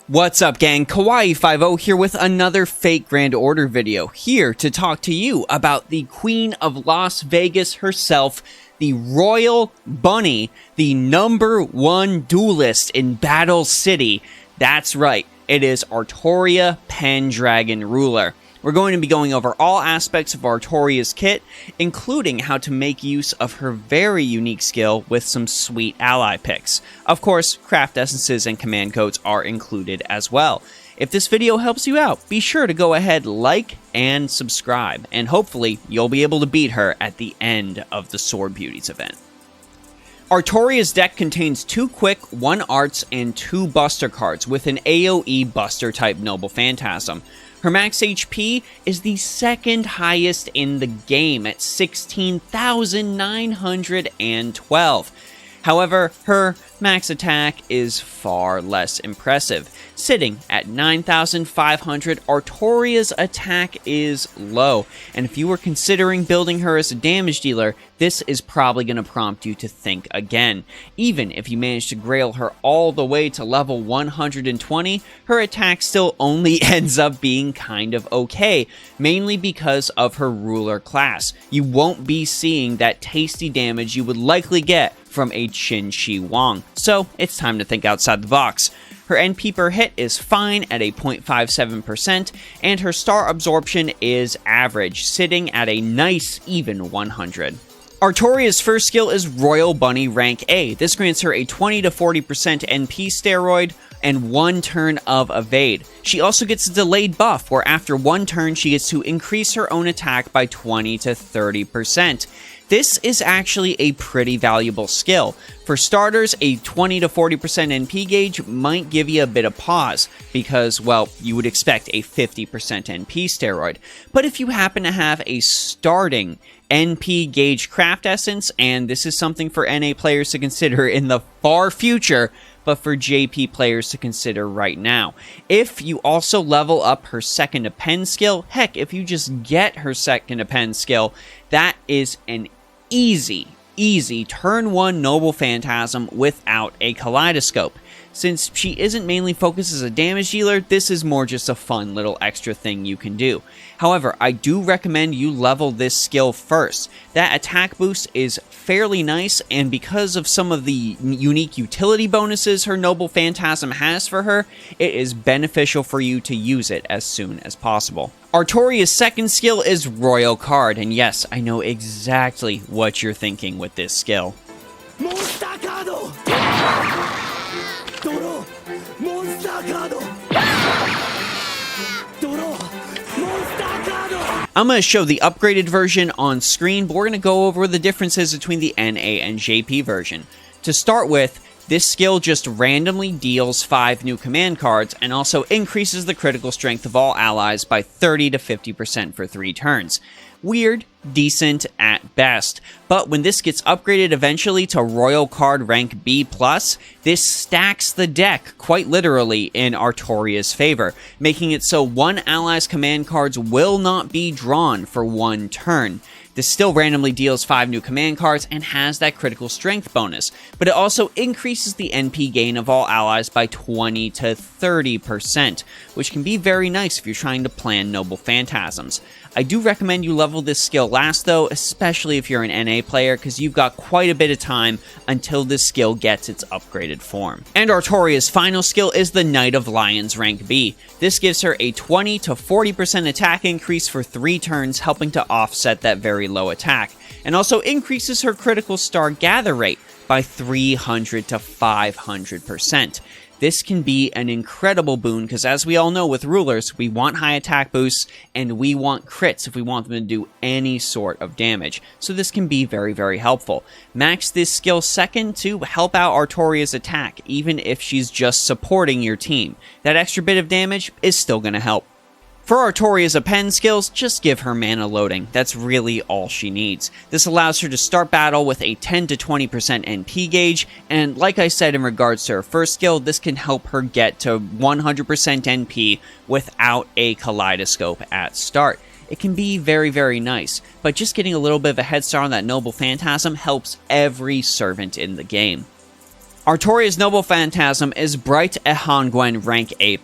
What's up, gang? Kawaii50 here with another fake Grand Order video, here to talk to you about the Queen of Las Vegas herself, the Royal Bunny, the #1 duelist in Battle City. That's right, it is Artoria Pendragon Ruler. We're going to be going over all aspects of Artoria's kit, including how to make use of her very unique skill with some sweet ally picks. Of course, craft essences and command codes are included as well. If this video helps you out, be sure to go ahead, like, and subscribe, and hopefully you'll be able to beat her at the end of the Sword Beauties event. Artoria's deck contains 2 quick, 1 arts, and 2 buster cards with an AoE buster type Noble Phantasm. Her max HP is the second highest in the game at 16,912. However, her max attack is far less impressive. Sitting at 9,500, Artoria's attack is low, and if you were considering building her as a damage dealer, this is probably going to prompt you to think again. Even if you manage to grail her all the way to level 120, her attack still only ends up being kind of okay, mainly because of her ruler class. You won't be seeing that tasty damage you would likely get from a Qin Shi Huang, so it's time to think outside the box. Her NP per hit is fine at a 0.57%, and her star absorption is average, sitting at a nice even 100. Artoria's first skill is Royal Bunny Rank A. This grants her a 20 to 40% NP steroid and 1 turn of evade. She also gets a delayed buff, where after 1 turn she gets to increase her own attack by 20 to 30%. This is actually a pretty valuable skill. For starters, a 20 to 40% NP gauge might give you a bit of pause, because, well, you would expect a 50% NP steroid. But if you happen to have a starting NP gauge craft essence, and this is something for NA players to consider in the far future, but for JP players to consider right now. If you also level up her second append skill, heck, if you just get her second append skill, that is an easy turn 1 Noble Phantasm without a kaleidoscope. Since she isn't mainly focused as a damage dealer, this is more just a fun little extra thing you can do. However, I do recommend you level this skill first. That attack boost is fairly nice, and because of some of the unique utility bonuses her Noble Phantasm has for her, it is beneficial for you to use it as soon as possible. Artoria's second skill is Royal Card, and yes, I know exactly what you're thinking with this skill. MONSUTAH CARDO! I'm going to show the upgraded version on screen, but we're going to go over the differences between the NA and JP version. To start with, this skill just randomly deals 5 new command cards and also increases the critical strength of all allies by 30 to 50% for 3 turns. Weird, decent at best, but when this gets upgraded eventually to Royal Card Rank B+, this stacks the deck quite literally in Artoria's favor, making it so one ally's command cards will not be drawn for 1 turn. This still randomly deals 5 new command cards and has that critical strength bonus, but it also increases the NP gain of all allies by 20 to 30%, which can be very nice if you're trying to plan Noble Phantasms. I do recommend you level this skill last though, especially if you're an NA player, because you've got quite a bit of time until this skill gets its upgraded form. And Artoria's final skill is the Knight of Lions Rank B. This gives her a 20 to 40% attack increase for 3 turns, helping to offset that very low attack, and also increases her critical star gather rate by 300 to 500%. This can be an incredible boon, because as we all know with rulers, we want high attack boosts, and we want crits if we want them to do any sort of damage. So this can be very, very helpful. Max this skill second to help out Artoria's attack, even if she's just supporting your team. That extra bit of damage is still going to help. For Artoria's append skills, just give her mana loading. That's really all she needs. This allows her to start battle with a 10 to 20% NP gauge, and like I said in regards to her first skill, this can help her get to 100% NP without a kaleidoscope at start. It can be very, very nice, but just getting a little bit of a head start on that Noble Phantasm helps every servant in the game. Artoria's Noble Phantasm is Bright Ehangwen rank A+.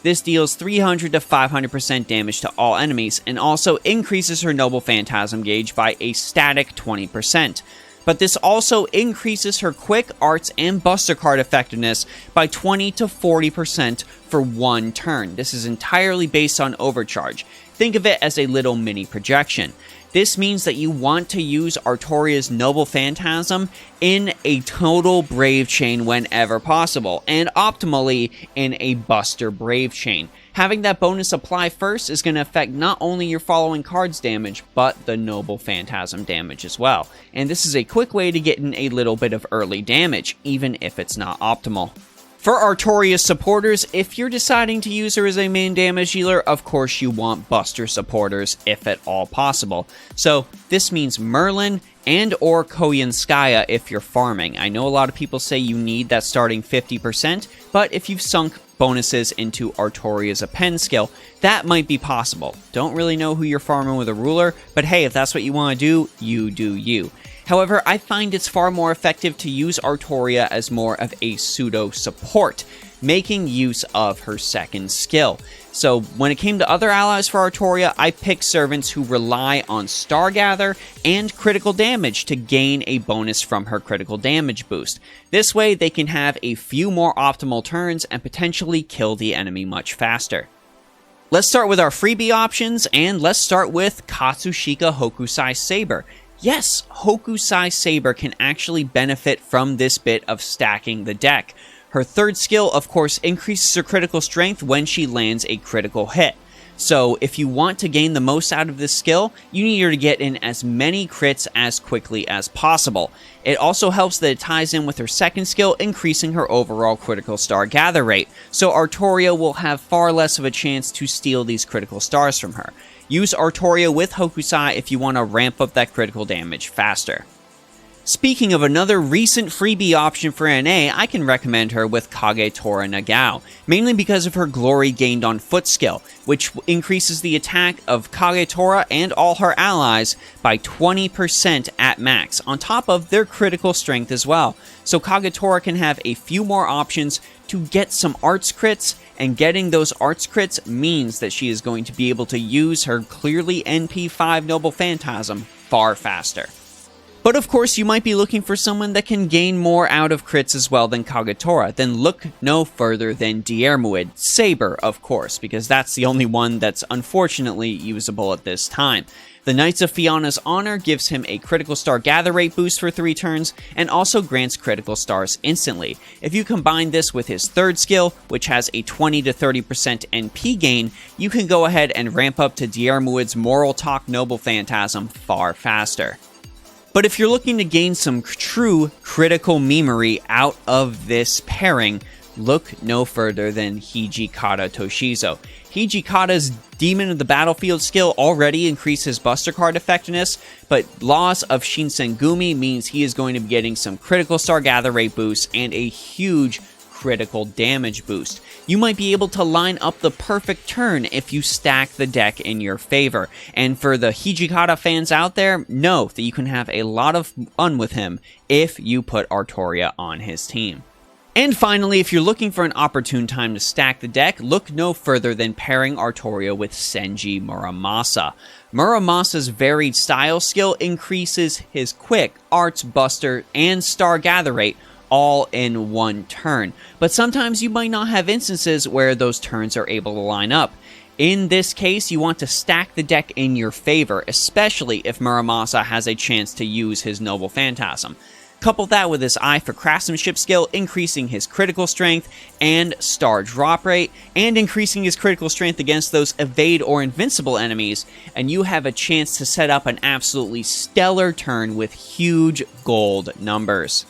This deals 300 to 500% damage to all enemies, and also increases her Noble Phantasm gauge by a static 20%. But this also increases her quick arts and buster card effectiveness by 20 to 40% for one turn. This is entirely based on overcharge. Think of it as a little mini projection. This means that you want to use Artoria's Noble Phantasm in a total Brave Chain whenever possible, and optimally in a Buster Brave Chain. Having that bonus apply first is going to affect not only your following cards damage, but the Noble Phantasm damage as well. And this is a quick way to get in a little bit of early damage, even if it's not optimal. For Artoria's supporters, if you're deciding to use her as a main damage dealer, of course you want Buster supporters if at all possible. So this means Merlin and or Koyanskaya if you're farming. I know a lot of people say you need that starting 50%, but if you've sunk bonuses into Artoria's Append skill, that might be possible. Don't really know who you're farming with a ruler, but hey, if that's what you want to do, you do you. However, I find it's far more effective to use Artoria as more of a pseudo-support, making use of her second skill. So when it came to other allies for Artoria, I picked servants who rely on Stargather and critical damage to gain a bonus from her critical damage boost. This way, they can have a few more optimal turns and potentially kill the enemy much faster. Let's start with our freebie options, and let's start with Katsushika Hokusai Saber. Yes, Hokusai Saber can actually benefit from this bit of stacking the deck. Her third skill, of course, increases her critical strength when she lands a critical hit. So if you want to gain the most out of this skill, you need her to get in as many crits as quickly as possible. It also helps that it ties in with her second skill, increasing her overall critical star gather rate, so Artoria will have far less of a chance to steal these critical stars from her. Use Artoria with Hokusai if you want to ramp up that critical damage faster. Speaking of another recent freebie option for NA, I can recommend her with Kagetora Nagao, mainly because of her glory gained on foot skill, which increases the attack of Kagetora and all her allies by 20% at max, on top of their critical strength as well. So Kagetora can have a few more options to get some arts crits, and getting those arts crits means that she is going to be able to use her clearly NP5 Noble Phantasm far faster. But of course, you might be looking for someone that can gain more out of crits as well than Kagetora. Then look no further than Diermuid, Saber, of course, because that's the only one that's unfortunately usable at this time. The Knights of Fianna's Honor gives him a critical star gather rate boost for 3 turns, and also grants critical stars instantly. If you combine this with his third skill, which has a 20 to 30% NP gain, you can go ahead and ramp up to Diermuid's Moral Talk Noble Phantasm far faster. But if you're looking to gain some true critical memory out of this pairing, look no further than Hijikata Toshizo. Hijikata's Demon of the Battlefield skill already increases Buster card effectiveness, but Laws of Shinsengumi means he is going to be getting some critical star gather rate boosts and a huge critical damage boost. You might be able to line up the perfect turn if you stack the deck in your favor. And for the Hijikata fans out there, know that you can have a lot of fun with him if you put Artoria on his team. And finally, if you're looking for an opportune time to stack the deck, look no further than pairing Artoria with Senji Muramasa. Muramasa's varied style skill increases his quick, arts, buster, and star gather rate all in one turn. But sometimes you might not have instances where those turns are able to line up. In this case, you want to stack the deck in your favor, especially if Muramasa has a chance to use his Noble Phantasm. Couple that with his Eye for Craftsmanship skill, increasing his critical strength and star drop rate, and increasing his critical strength against those evade or invincible enemies, and you have a chance to set up an absolutely stellar turn with huge gold numbers.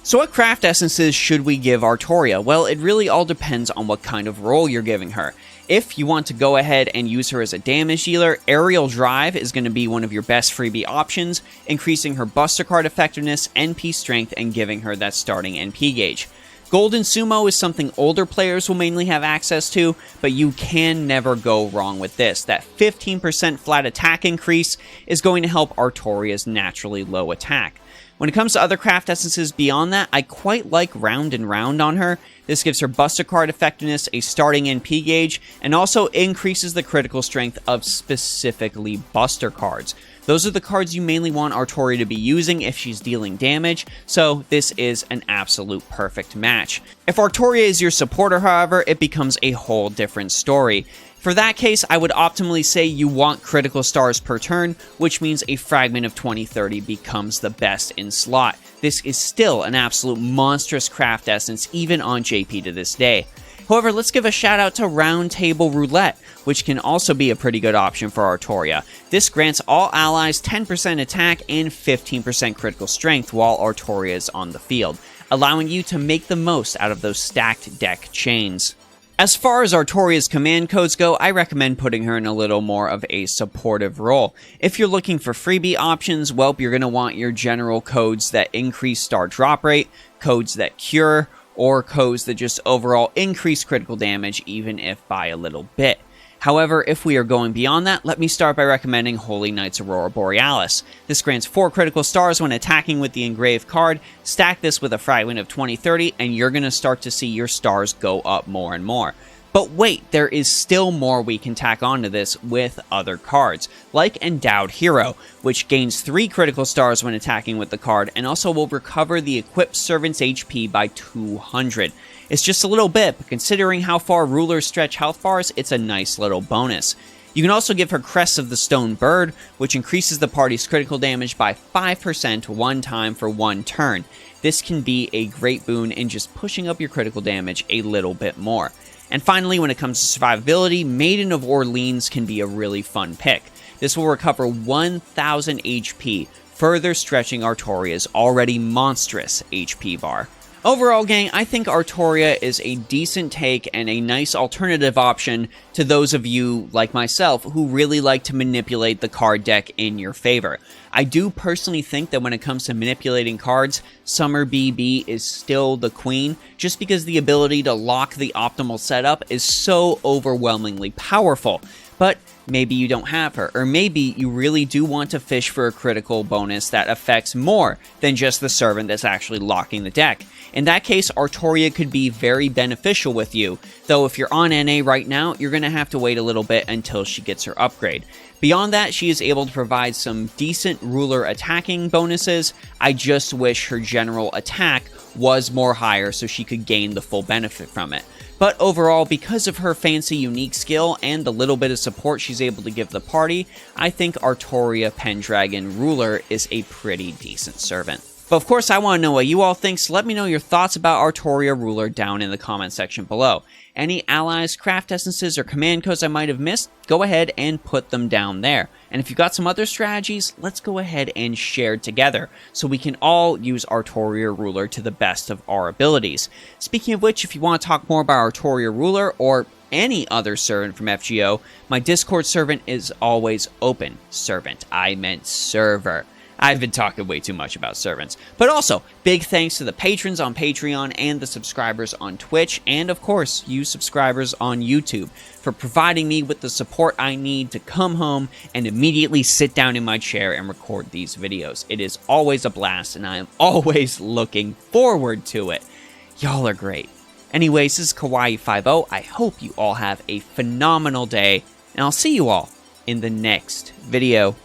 So what craft essences should we give Artoria? Well, it really all depends on what kind of role you're giving her. If you want to go ahead and use her as a damage dealer, Aerial Drive is going to be one of your best freebie options, increasing her Buster card effectiveness, NP strength, and giving her that starting NP gauge. Golden Sumo is something older players will mainly have access to, but you can never go wrong with this. That 15% flat attack increase is going to help Artoria's naturally low attack. When it comes to other craft essences beyond that, I quite like Round and Round on her. This gives her Buster card effectiveness, a starting NP gauge, and also increases the critical strength of specifically Buster cards. Those are the cards you mainly want Artoria to be using if she's dealing damage, so this is an absolute perfect match. If Artoria is your supporter, however, it becomes a whole different story. For that case, I would optimally say you want critical stars per turn, which means a Fragment of 2030 becomes the best in slot. This is still an absolute monstrous craft essence, even on JP to this day. However, let's give a shout out to Round Table Roulette, which can also be a pretty good option for Artoria. This grants all allies 10% attack and 15% critical strength while Artoria is on the field, allowing you to make the most out of those stacked deck chains. As far as Artoria's command codes go, I recommend putting her in a little more of a supportive role. If you're looking for freebie options, well, you're going to want your general codes that increase star drop rate, codes that cure, or codes that just overall increase critical damage, even if by a little bit. However, if we are going beyond that, let me start by recommending Holy Knight's Aurora Borealis. This grants 4 critical stars when attacking with the engraved card. Stack this with a Fragment of 2030, and you're going to start to see your stars go up more and more. But wait, there is still more we can tack onto this with other cards, like Endowed Hero, which gains 3 critical stars when attacking with the card, and also will recover the equipped servant's HP by 200. It's just a little bit, but considering how far rulers stretch health bars, it's a nice little bonus. You can also give her Crest of the Stone Bird, which increases the party's critical damage by 5% one time for 1 turn. This can be a great boon in just pushing up your critical damage a little bit more. And finally, when it comes to survivability, Maiden of Orleans can be a really fun pick. This will recover 1000 HP, further stretching Artoria's already monstrous HP bar. Overall, gang, I think Artoria is a decent take and a nice alternative option to those of you, like myself, who really like to manipulate the card deck in your favor. I do personally think that when it comes to manipulating cards, Summer BB is still the queen, just because the ability to lock the optimal setup is so overwhelmingly powerful. But maybe you don't have her, or maybe you really do want to fish for a critical bonus that affects more than just the servant that's actually locking the deck. In that case, Artoria could be very beneficial with you, though if you're on NA right now, you're going to have to wait a little bit until she gets her upgrade. Beyond that, she is able to provide some decent ruler attacking bonuses. I just wish her general attack was more higher so she could gain the full benefit from it. But overall, because of her fancy unique skill and the little bit of support she's able to give the party, I think Artoria Pendragon Ruler is a pretty decent servant. But of course, I want to know what you all think, so let me know your thoughts about Artoria Ruler down in the comment section below. Any allies, craft essences, or command codes I might have missed, go ahead and put them down there. And if you got some other strategies, let's go ahead and share together, so we can all use Artoria Ruler to the best of our abilities. Speaking of which, if you want to talk more about Artoria Ruler, or any other servant from FGO, my Discord servant is always open. Servant, I meant server. I've been talking way too much about servants. But also, big thanks to the patrons on Patreon and the subscribers on Twitch, and of course, you subscribers on YouTube, for providing me with the support I need to come home and immediately sit down in my chair and record these videos. It is always a blast, and I am always looking forward to it. Y'all are great. Anyways, this is Kawaii50. I hope you all have a phenomenal day, and I'll see you all in the next video.